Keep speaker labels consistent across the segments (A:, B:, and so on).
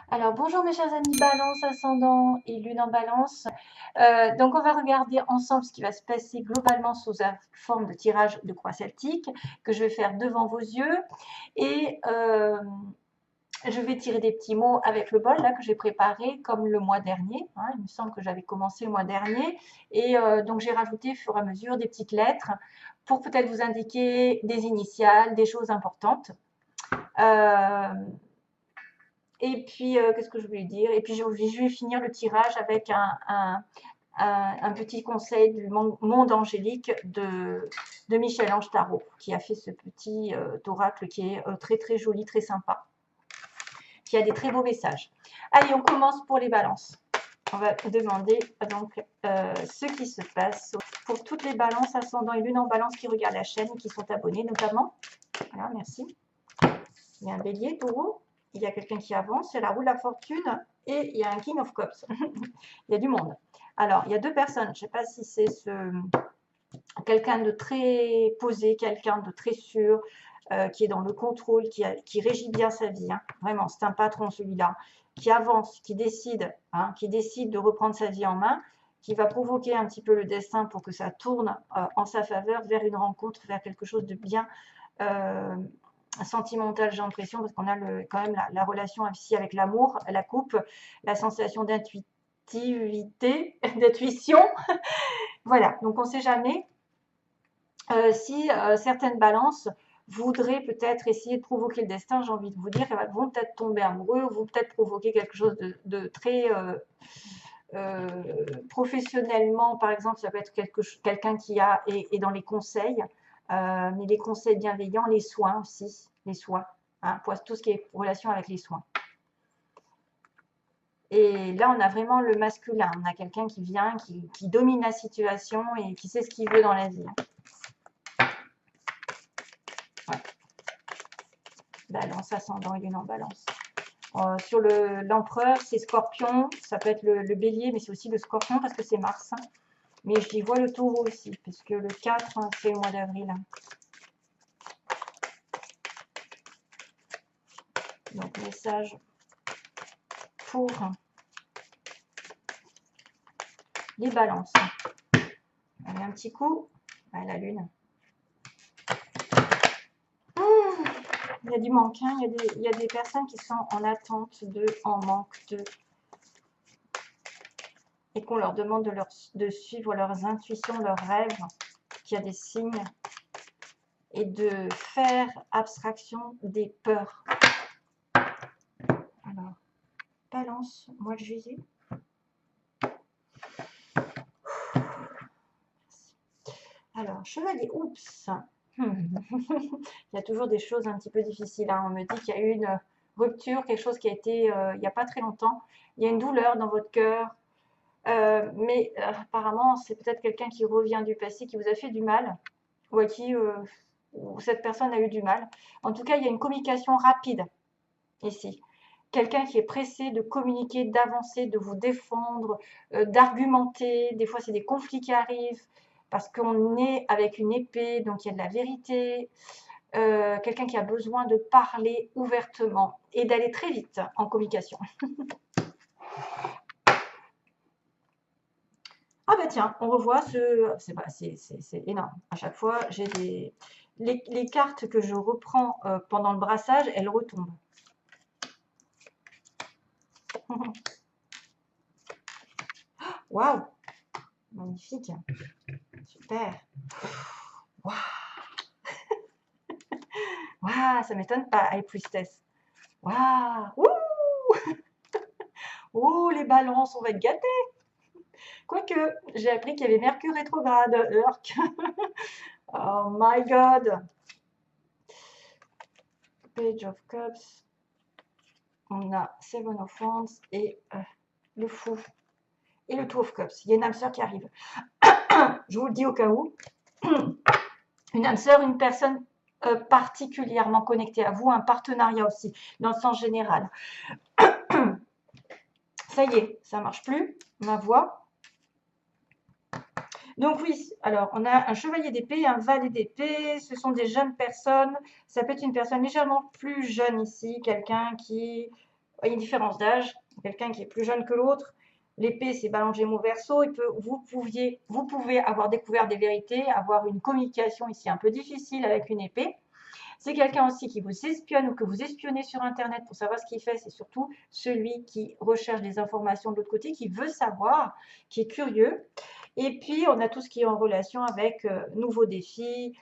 A: Alors, bonjour mes chers amis Balance, ascendant et lune en Balance. Donc, on va regarder ensemble ce qui va se passer globalement sous la forme de tirage de croix celtique que je vais faire devant vos yeux. Et je vais tirer des petits mots avec le bol là que j'ai préparé comme le mois dernier. Hein, il me semble que j'avais commencé le mois dernier. Et donc, j'ai rajouté au fur et à mesure des petites lettres pour peut-être vous indiquer des initiales, des choses importantes. Euh, Et puis, qu'est-ce que je voulais dire? Et puis, je vais finir le tirage avec un petit conseil du monde angélique de Michel-Ange Tarot, qui a fait ce petit oracle qui est très très joli, très sympa, qui a des très beaux messages. Allez, on commence pour les balances. On va demander donc ce qui se passe pour toutes les balances ascendant et lune en balance qui regardent la chaîne et qui sont abonnés notamment. Voilà, merci. Il y a un bélier, taureau. Il y a quelqu'un qui avance, c'est la roue de la fortune et il y a un King of Cups. Il y a du monde. Alors, il y a deux personnes. Je ne sais pas si c'est quelqu'un de très posé, quelqu'un de très sûr, qui est dans le contrôle, qui régit bien sa vie. Hein. Vraiment, c'est un patron celui-là, qui avance, qui décide de reprendre sa vie en main, qui va provoquer un petit peu le destin pour que ça tourne en sa faveur vers une rencontre, vers quelque chose de bien sentimentale, j'ai l'impression, parce qu'on a quand même la relation ici avec l'amour, la coupe, la sensation d'intuitivité, d'intuition. Voilà, donc on ne sait jamais si certaines balances voudraient peut-être essayer de provoquer le destin, j'ai envie de vous dire, elles vont peut-être tomber amoureux, ou vont peut-être provoquer quelque chose de très professionnellement, par exemple, ça peut être quelqu'un qui est dans les conseils, mais les conseils bienveillants, les soins aussi, les soins, hein, pour tout ce qui est relation avec les soins. Et là, on a vraiment le masculin, on a quelqu'un qui vient, qui domine la situation et qui sait ce qu'il veut dans la vie. Ouais. Balance, ascendant et lune en balance. Sur l'empereur, c'est scorpion, ça peut être le bélier, mais c'est aussi le scorpion parce que c'est Mars. Hein. Mais j'y vois le taureau aussi, puisque le 4, hein, c'est le mois d'avril. Donc, message pour les balances. Allez, un petit coup à la lune. Il y a du manque, hein. Il y a des personnes qui sont en attente en manque de, et qu'on leur demande de suivre leurs intuitions, leurs rêves, qu'il y a des signes, et de faire abstraction des peurs. Alors, balance, mois de juillet. Alors, chevalier, oups. Il y a toujours des choses un petit peu difficiles. Hein. On me dit qu'il y a eu une rupture, quelque chose qui a été il n'y a pas très longtemps. Il y a une douleur dans votre cœur. Mais apparemment, c'est peut-être quelqu'un qui revient du passé, qui vous a fait du mal, ou à qui cette personne a eu du mal. En tout cas, il y a une communication rapide ici. Quelqu'un qui est pressé de communiquer, d'avancer, de vous défendre, d'argumenter. Des fois, c'est des conflits qui arrivent parce qu'on est avec une épée, donc il y a de la vérité. Quelqu'un qui a besoin de parler ouvertement et d'aller très vite en communication. Ah bah tiens, on revoit c'est énorme. À chaque fois, j'ai les cartes que je reprends pendant le brassage, elles retombent. Waouh, magnifique, super. Waouh, waouh, ça m'étonne pas, High Priestess. Waouh, ouh, les balances, on va être gâtés. Quoique, j'ai appris qu'il y avait Mercure rétrograde, Urk. Oh my god. Page of Cups. On a Seven of Wands et le fou. Et le Two of Cups. Il y a une âme sœur qui arrive. Je vous le dis au cas où. Une âme sœur, une personne particulièrement connectée à vous, un partenariat aussi, dans le sens général. Ça y est, ça ne marche plus, ma voix. Donc oui, alors on a un chevalier d'épée, un valet d'épée, ce sont des jeunes personnes, ça peut être une personne légèrement plus jeune ici, quelqu'un qui Il y a une différence d'âge, quelqu'un qui est plus jeune que l'autre. L'épée, c'est Balance Gémeaux Verseau. Vous pouvez avoir découvert des vérités, avoir une communication ici un peu difficile avec une épée. C'est quelqu'un aussi qui vous espionne ou que vous espionnez sur Internet pour savoir ce qu'il fait. C'est surtout celui qui recherche des informations de l'autre côté, qui veut savoir, qui est curieux. Et puis, on a tout ce qui est en relation avec nouveaux défis,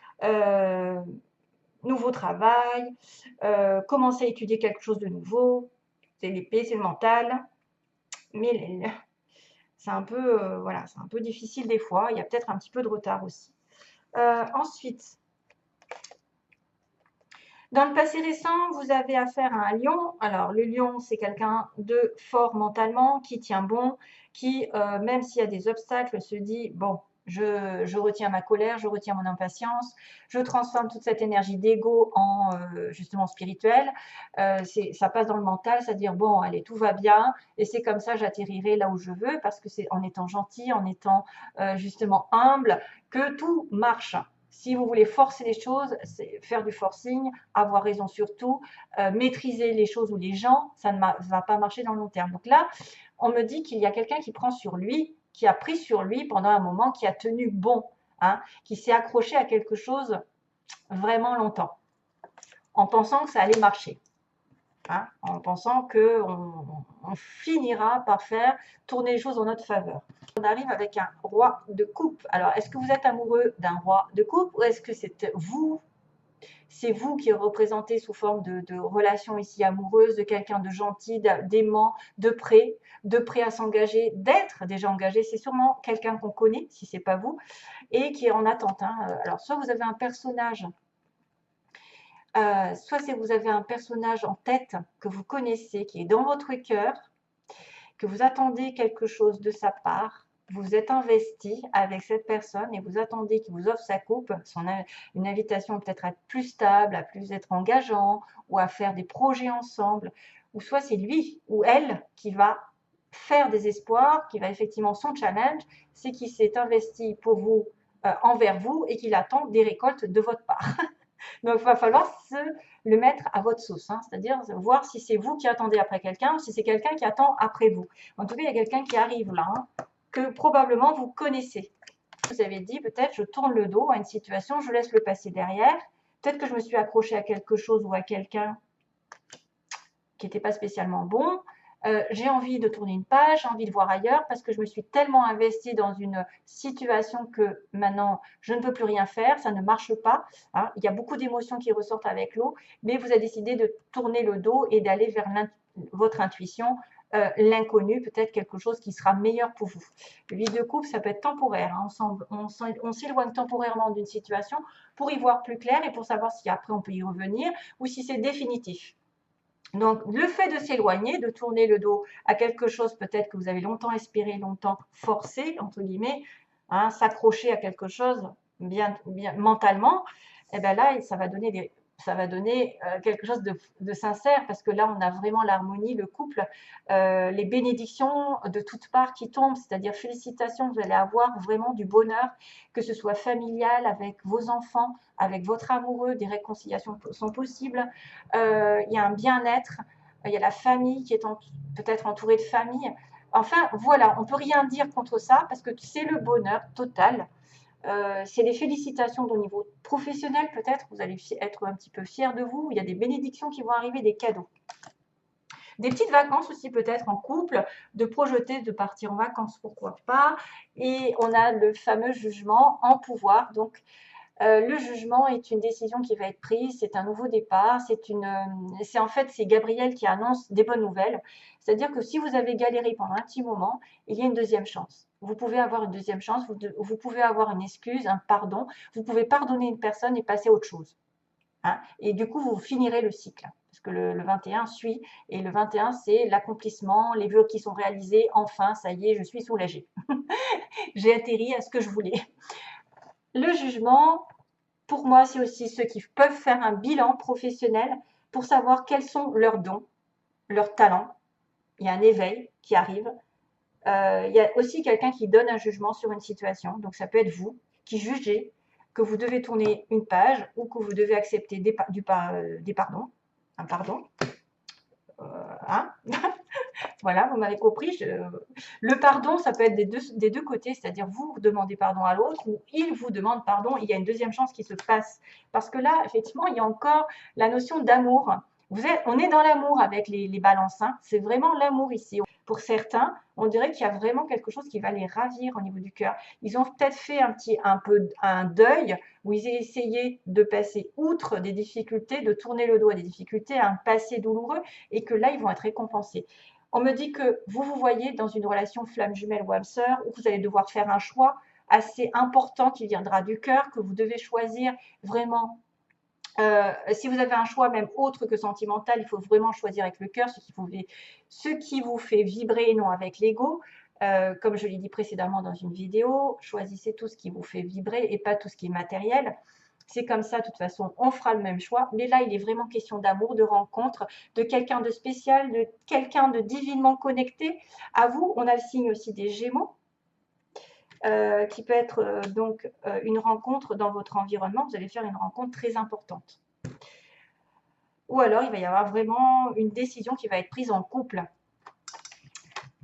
A: nouveau travail, commencer à étudier quelque chose de nouveau. C'est l'épée, c'est le mental. Mais c'est un peu, voilà, c'est un peu difficile des fois. Il y a peut-être un petit peu de retard aussi. Ensuite, dans le passé récent, vous avez affaire à un lion. Alors, le lion, c'est quelqu'un de fort mentalement, qui tient bon, qui, même s'il y a des obstacles, se dit, bon, je retiens ma colère, je retiens mon impatience, je transforme toute cette énergie d'ego en justement spirituel. Ça passe dans le mental, c'est-à-dire, bon, allez, tout va bien, et c'est comme ça, j'atterrirai là où je veux, parce que c'est en étant gentil, en étant justement humble, que tout marche. Si vous voulez forcer les choses, c'est faire du forcing, avoir raison sur tout, maîtriser les choses ou les gens, ça ne va pas marcher dans le long terme. Donc là, on me dit qu'il y a quelqu'un qui prend sur lui, qui a pris sur lui pendant un moment, qui a tenu bon, hein, qui s'est accroché à quelque chose vraiment longtemps, en pensant que ça allait marcher. Hein, en pensant qu'on finira par faire tourner les choses en notre faveur. On arrive avec un roi de coupe. Alors, est-ce que vous êtes amoureux d'un roi de coupe ou est-ce que c'est vous qui est représenté sous forme de relation ici amoureuse, de quelqu'un de gentil, d'aimant, de prêt à s'engager, d'être déjà engagé. C'est sûrement quelqu'un qu'on connaît, si ce n'est pas vous, et qui est en attente. Hein. Alors, soit vous avez un personnage soit si vous avez un personnage en tête que vous connaissez, qui est dans votre cœur, que vous attendez quelque chose de sa part, vous êtes investi avec cette personne et vous attendez qu'il vous offre sa coupe, une invitation peut-être à être plus stable, à plus être engageant ou à faire des projets ensemble, ou soit c'est lui ou elle qui va faire des espoirs, qui va effectivement son challenge, c'est qu'il s'est investi pour vous, envers vous et qu'il attend des récoltes de votre part. Donc, il va falloir le mettre à votre sauce, hein, c'est-à-dire voir si c'est vous qui attendez après quelqu'un ou si c'est quelqu'un qui attend après vous. En tout cas, il y a quelqu'un qui arrive là, hein, que probablement vous connaissez. Vous avez dit, peut-être, je tourne le dos à une situation, je laisse le passé derrière. Peut-être que je me suis accrochée à quelque chose ou à quelqu'un qui n'était pas spécialement bon. J'ai envie de tourner une page, j'ai envie de voir ailleurs parce que je me suis tellement investie dans une situation que maintenant je ne peux plus rien faire, ça ne marche pas. Hein. Il y a beaucoup d'émotions qui ressortent avec l'eau, mais vous avez décidé de tourner le dos et d'aller vers votre intuition, l'inconnu, peut-être quelque chose qui sera meilleur pour vous. Le vide de couple, ça peut être temporaire. Hein. On s'éloigne temporairement d'une situation pour y voir plus clair et pour savoir si après on peut y revenir ou si c'est définitif. Donc, le fait de s'éloigner, de tourner le dos à quelque chose peut-être que vous avez longtemps espéré, longtemps forcé, entre guillemets, hein, s'accrocher à quelque chose bien mentalement, et bien là, ça va donner quelque chose de sincère parce que là, on a vraiment l'harmonie, le couple, les bénédictions de toutes parts qui tombent, c'est-à-dire félicitations, vous allez avoir vraiment du bonheur, que ce soit familial, avec vos enfants, avec votre amoureux, des réconciliations sont possibles, il y a un bien-être, il y a la famille qui est peut-être entourée de famille. Enfin, voilà, on ne peut rien dire contre ça parce que c'est le bonheur total. C'est des félicitations au niveau professionnel peut-être, vous allez être un petit peu fiers de vous, il y a des bénédictions qui vont arriver, des cadeaux. Des petites vacances aussi peut-être en couple, de projeter de partir en vacances, pourquoi pas. Et on a le fameux jugement en pouvoir, donc le jugement est une décision qui va être prise, c'est un nouveau départ, c'est Gabriel qui annonce des bonnes nouvelles. C'est-à-dire que si vous avez galéré pendant un petit moment, il y a une deuxième chance. Vous pouvez avoir une deuxième chance, vous pouvez avoir une excuse, un pardon, vous pouvez pardonner une personne et passer à autre chose. Hein. Et du coup, vous finirez le cycle. Parce que le 21 suit, et le 21, c'est l'accomplissement, les vœux qui sont réalisés, enfin, ça y est, je suis soulagée. J'ai atterri à ce que je voulais. Le jugement, pour moi, c'est aussi ceux qui peuvent faire un bilan professionnel pour savoir quels sont leurs dons, leurs talents. Il y a un éveil qui arrive. Il y a aussi quelqu'un qui donne un jugement sur une situation. Donc, ça peut être vous qui jugez que vous devez tourner une page ou que vous devez accepter des pardons. Un pardon. Hein. Voilà, vous m'avez compris. Le pardon, ça peut être des deux côtés, c'est-à-dire vous demandez pardon à l'autre ou il vous demande pardon. Il y a une deuxième chance qui se passe. Parce que là, effectivement, il y a encore la notion d'amour. On est dans l'amour avec les balances. Hein. C'est vraiment l'amour ici. Pour certains, on dirait qu'il y a vraiment quelque chose qui va les ravir au niveau du cœur. Ils ont peut-être fait un deuil où ils ont essayé de passer outre des difficultés, de tourner le dos à des difficultés, à un passé douloureux, et que là, ils vont être récompensés. On me dit que vous vous voyez dans une relation flamme jumelle ou âme sœur, où vous allez devoir faire un choix assez important qui viendra du cœur, que vous devez choisir vraiment. Si vous avez un choix même autre que sentimental, il faut vraiment choisir avec le cœur, ce qui vous fait vibrer et non avec l'ego. Comme je l'ai dit précédemment dans une vidéo, choisissez tout ce qui vous fait vibrer et pas tout ce qui est matériel. C'est comme ça, de toute façon, on fera le même choix. Mais là, il est vraiment question d'amour, de rencontre, de quelqu'un de spécial, de quelqu'un de divinement connecté. À vous, on a le signe aussi des Gémeaux. Qui peut être donc une rencontre dans votre environnement. Vous allez faire une rencontre très importante. Ou alors, il va y avoir vraiment une décision qui va être prise en couple.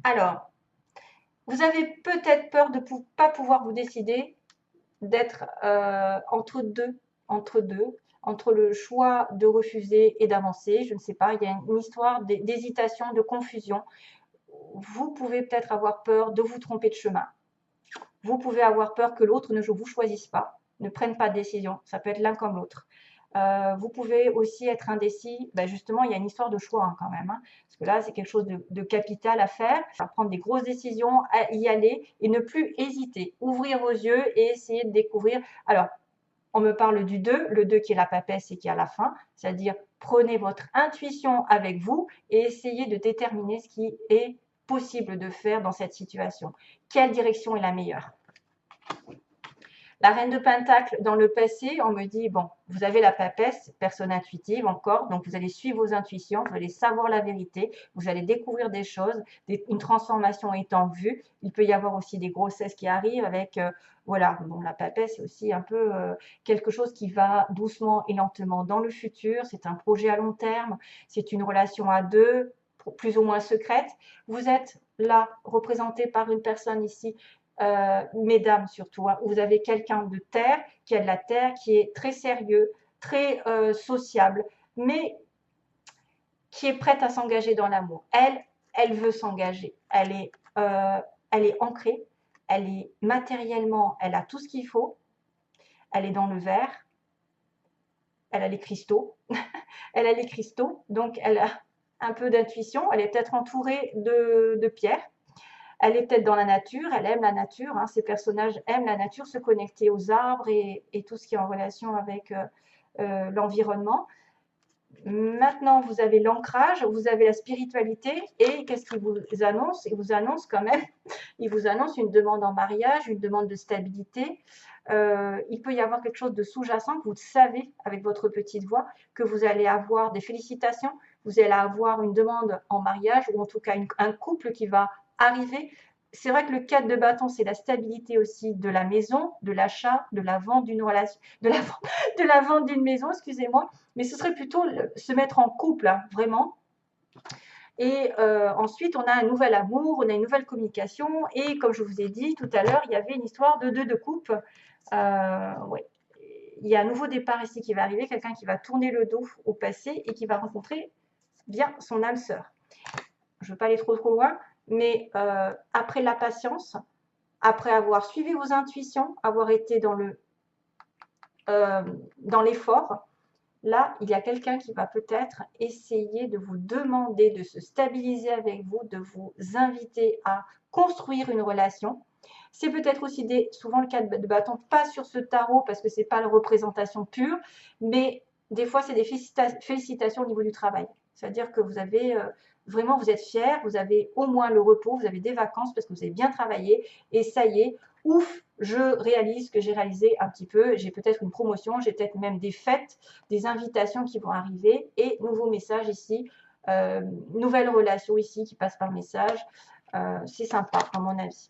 A: Alors, vous avez peut-être peur de ne pas pouvoir vous décider, d'être entre deux, entre le choix de refuser et d'avancer. Je ne sais pas, il y a une histoire d'hésitation, de confusion. Vous pouvez peut-être avoir peur de vous tromper de chemin. Vous pouvez avoir peur que l'autre ne vous choisisse pas, ne prenne pas de décision. Ça peut être l'un comme l'autre. Vous pouvez aussi être indécis. Ben justement, il y a une histoire de choix hein, quand même. Hein, parce que là, c'est quelque chose de capital à faire. À prendre des grosses décisions, à y aller et ne plus hésiter. Ouvrir vos yeux et essayer de découvrir. Alors, on me parle du 2, le 2 qui est la papesse et qui est à la fin. C'est-à-dire, prenez votre intuition avec vous et essayez de déterminer ce qui est possible de faire dans cette situation. Quelle direction est la meilleure? La reine de Pentacle, dans le passé, on me dit, bon, vous avez la papesse, personne intuitive encore, donc vous allez suivre vos intuitions, vous allez savoir la vérité, vous allez découvrir des choses, une transformation est en vue. Il peut y avoir aussi des grossesses qui arrivent avec, voilà, bon, la papesse, c'est aussi un peu quelque chose qui va doucement et lentement dans le futur. C'est un projet à long terme, c'est une relation à deux, plus ou moins secrète. Vous êtes là, représenté par une personne ici, mesdames surtout, hein, vous avez quelqu'un de terre, qui a de la terre, qui est très sérieux, très sociable, mais qui est prête à s'engager dans l'amour. Elle veut s'engager. Elle est ancrée, elle est matériellement, elle a tout ce qu'il faut, elle est dans le vert, elle a les cristaux, elle a les cristaux, donc elle a un peu d'intuition, elle est peut-être entourée de pierres. Elle est peut-être dans la nature, elle aime la nature, hein, ces personnages aiment la nature, se connecter aux arbres et tout ce qui est en relation avec l'environnement. Maintenant, vous avez l'ancrage, vous avez la spiritualité et qu'est-ce qu'il vous annonce? Il vous annonce quand même, il vous annonce une demande en mariage, une demande de stabilité. Il peut y avoir quelque chose de sous-jacent que vous savez avec votre petite voix, que vous allez avoir des félicitations, vous allez avoir une demande en mariage ou en tout cas un couple qui va arriver. C'est vrai que le 4 de bâton, c'est la stabilité aussi de la maison, de l'achat, de la vente d'une relation, de la vente d'une maison, excusez-moi, mais ce serait plutôt se mettre en couple, hein, vraiment. Et ensuite, on a un nouvel amour, on a une nouvelle communication. Et comme je vous ai dit tout à l'heure, il y avait une histoire de 2 de coupe. Ouais. Il y a un nouveau départ ici qui va arriver, quelqu'un qui va tourner le dos au passé et qui va rencontrer bien son âme sœur. Je ne veux pas aller trop loin, mais après la patience, après avoir suivi vos intuitions, avoir été dans l'effort, là, il y a quelqu'un qui va peut-être essayer de vous demander de se stabiliser avec vous, de vous inviter à construire une relation. C'est peut-être aussi souvent le cas de bâton, pas sur ce tarot parce que ce n'est pas la représentation pure, mais des fois, c'est des félicitations au niveau du travail. C'est-à-dire que vous avez vraiment, vous êtes fiers, vous avez au moins le repos, vous avez des vacances parce que vous avez bien travaillé et ça y est, ouf, je réalise ce que j'ai réalisé un petit peu, j'ai peut-être une promotion, j'ai peut-être même des fêtes, des invitations qui vont arriver et nouveaux messages ici, nouvelle relation ici qui passe par message. C'est sympa à mon avis.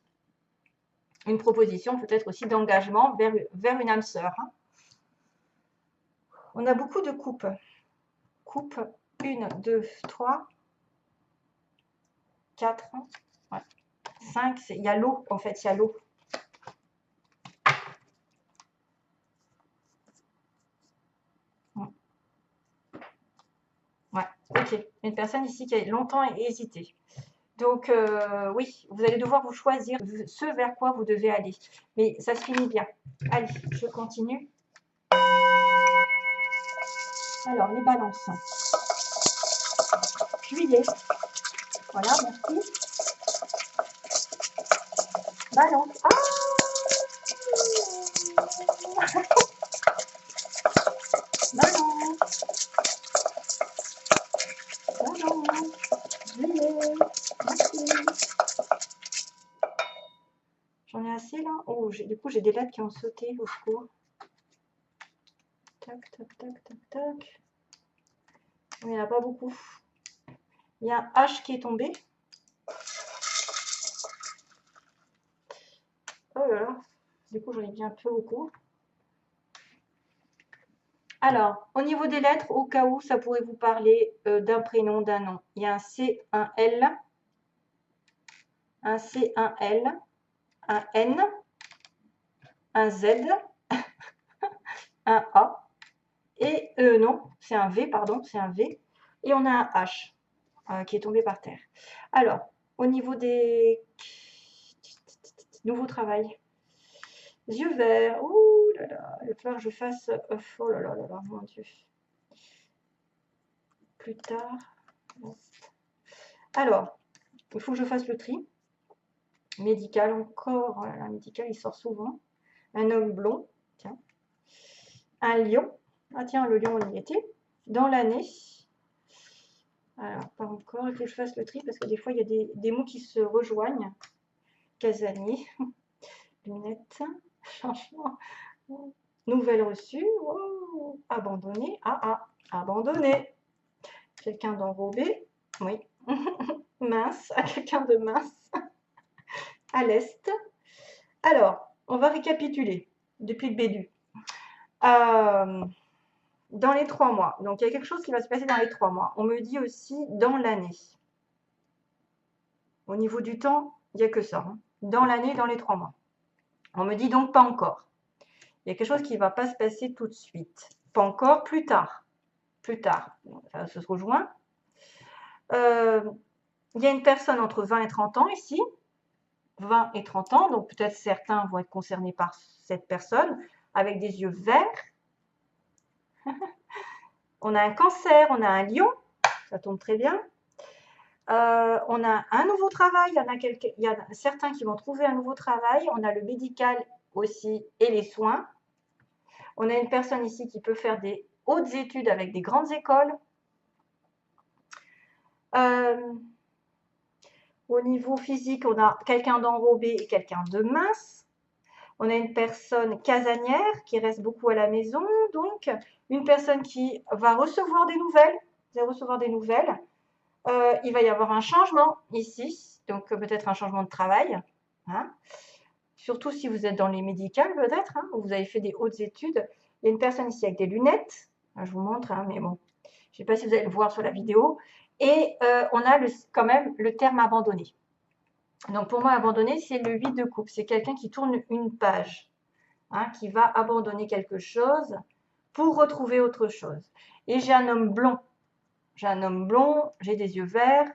A: Une proposition peut-être aussi d'engagement vers une âme sœur. Hein. On a beaucoup de coupes. Coupe 1, 2, 3, 4, ouais. 5, il y a l'eau, en fait, il y a l'eau. Ouais, ok. Une personne ici qui a longtemps hésité. Donc, oui, vous allez devoir vous choisir ce vers quoi vous devez aller. Mais ça se finit bien. Allez, je continue. Alors, les balances. Juillet. Voilà, merci. Balance. Ah balance. Balance. Juillet. Merci. J'en ai assez là. Oh, du coup, j'ai des lettres qui ont sauté au secours. Tac, tac, tac, tac, tac. Il n'y en a pas beaucoup. Il y a un H qui est tombé. Oh là là. Du coup, j'en ai bien un peu beaucoup. Alors, au niveau des lettres, au cas où ça pourrait vous parler d'un prénom, d'un nom. Il y a un C, un L, un C, un L, un N, un Z, un A. Et non, c'est un V, pardon, c'est un V. Et on a un H qui est tombé par terre. Alors, au niveau des nouveaux travail. Yeux verts. Ouh là là, il va falloir que je fasse. Oh là là là là, mon Dieu. Plus tard. Alors, il faut que je fasse le tri. Médical encore. Oh là là, médical, il sort souvent. Un homme blond. Tiens. Un lion. Ah tiens, le lion, on y était. Dans l'année. Alors, pas encore. Il faut que je fasse le tri parce que des fois, il y a des mots qui se rejoignent. Casanier. Lunettes. Changement. Nouvelle reçue. Oh, abandonné. Abandonné. Quelqu'un d'enrobé. Oui. Mince. À quelqu'un de mince. À l'est. Alors, on va récapituler depuis le début. Dans les 3 mois. Donc, il y a quelque chose qui va se passer dans les 3 mois. On me dit aussi dans l'année. Au niveau du temps, il n'y a que ça. Hein. Dans l'année, dans les 3 mois. On me dit donc pas encore. Il y a quelque chose qui ne va pas se passer tout de suite. Pas encore, plus tard. Plus tard. Ça se rejoint. Il y a une personne entre 20 et 30 ans ici. 20 et 30 ans. Donc, peut-être certains vont être concernés par cette personne avec des yeux verts. On a un cancer, on a un lion. Ça tombe très bien. On a un nouveau travail, il y a certains qui vont trouver un nouveau travail. On a le médical aussi et les soins. On a une personne ici qui peut faire des hautes études avec des grandes écoles. Au niveau physique, on a quelqu'un d'enrobé et quelqu'un de mince. On a une personne casanière qui reste beaucoup à la maison. Donc, une personne qui va recevoir des nouvelles. Vous allez recevoir des nouvelles. Il va y avoir un changement ici, donc peut-être un changement de travail, hein. Surtout si vous êtes dans les médicales peut-être, hein, où vous avez fait des hautes études. Il y a une personne ici avec des lunettes, je vous montre, hein, mais bon, je ne sais pas si vous allez le voir sur la vidéo. Et on a quand même le terme abandonné. Donc pour moi, abandonné, c'est le 8 de coupe, c'est quelqu'un qui tourne une page, hein, qui va abandonner quelque chose pour retrouver autre chose. Et j'ai un homme blond. J'ai un homme blond, j'ai des yeux verts.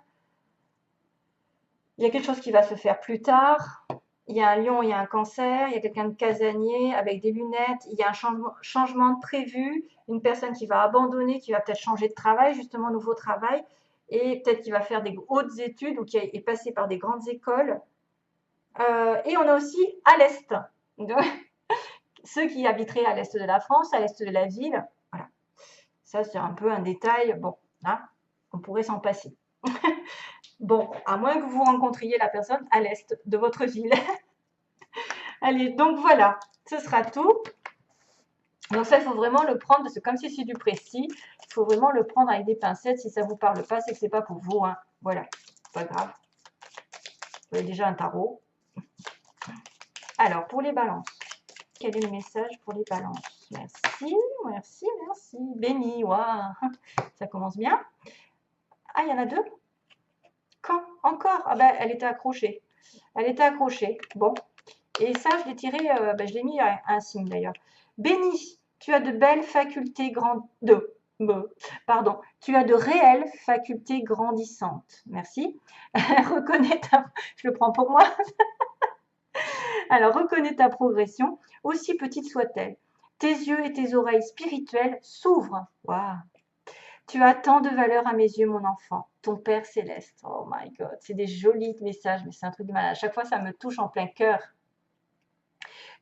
A: Il y a quelque chose qui va se faire plus tard. Il y a un lion, il y a un cancer, il y a quelqu'un de casanier avec des lunettes. Il y a un changement de prévu, une personne qui va abandonner, qui va peut-être changer de travail, justement nouveau travail, et peut-être qui va faire des hautes études ou qui est passé par des grandes écoles. Et on a aussi à l'est, ceux qui habiteraient à l'est de la France, à l'est de la ville. Voilà. Ça, c'est un peu un détail. Bon, hein, on pourrait s'en passer. Bon, à moins que vous rencontriez la personne à l'est de votre ville. Allez, donc voilà, ce sera tout. Donc ça, il faut vraiment le prendre, parce que comme si c'est du précis, il faut vraiment le prendre avec des pincettes. Si ça ne vous parle pas, c'est que ce n'est pas pour vous. Hein. Voilà, pas grave. Vous avez déjà un tarot. Alors, pour les balances, quel est le message pour les balances? Merci, merci, merci. Béni, waouh, ça commence bien. Ah, il y en a deux? Quand? Encore? Ah ben, elle était accrochée. Elle était accrochée. Bon. Et ça, je l'ai tiré, je l'ai mis à un signe d'ailleurs. Béni, tu as de belles facultés pardon, tu as de réelles facultés grandissantes. Merci. Reconnais je le prends pour moi. Alors, reconnais ta progression, aussi petite soit-elle. Tes yeux et tes oreilles spirituelles s'ouvrent. Waouh. Tu as tant de valeur à mes yeux, mon enfant, ton Père céleste. Oh my God, c'est des jolis messages, mais c'est un truc de malade. À chaque fois, ça me touche en plein cœur.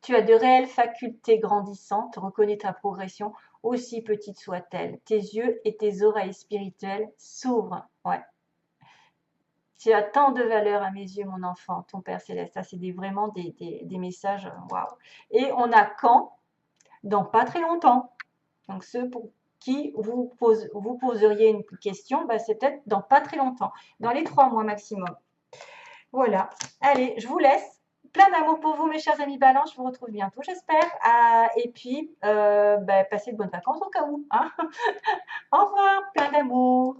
A: Tu as de réelles facultés grandissantes, reconnais ta progression, aussi petite soit-elle. Tes yeux et tes oreilles spirituelles s'ouvrent. Ouais. Tu as tant de valeur à mes yeux, mon enfant, ton Père céleste. Ça, c'est vraiment des messages, waouh. Et on a quand? Dans pas très longtemps. Donc, ceux pour qui vous poseriez une question, bah, c'est peut-être dans pas très longtemps, dans les 3 mois maximum. Voilà. Allez, je vous laisse. Plein d'amour pour vous, mes chers amis Balance. Je vous retrouve bientôt, j'espère. Et puis, passez de bonnes vacances au cas où. Hein. Au revoir. Plein d'amour.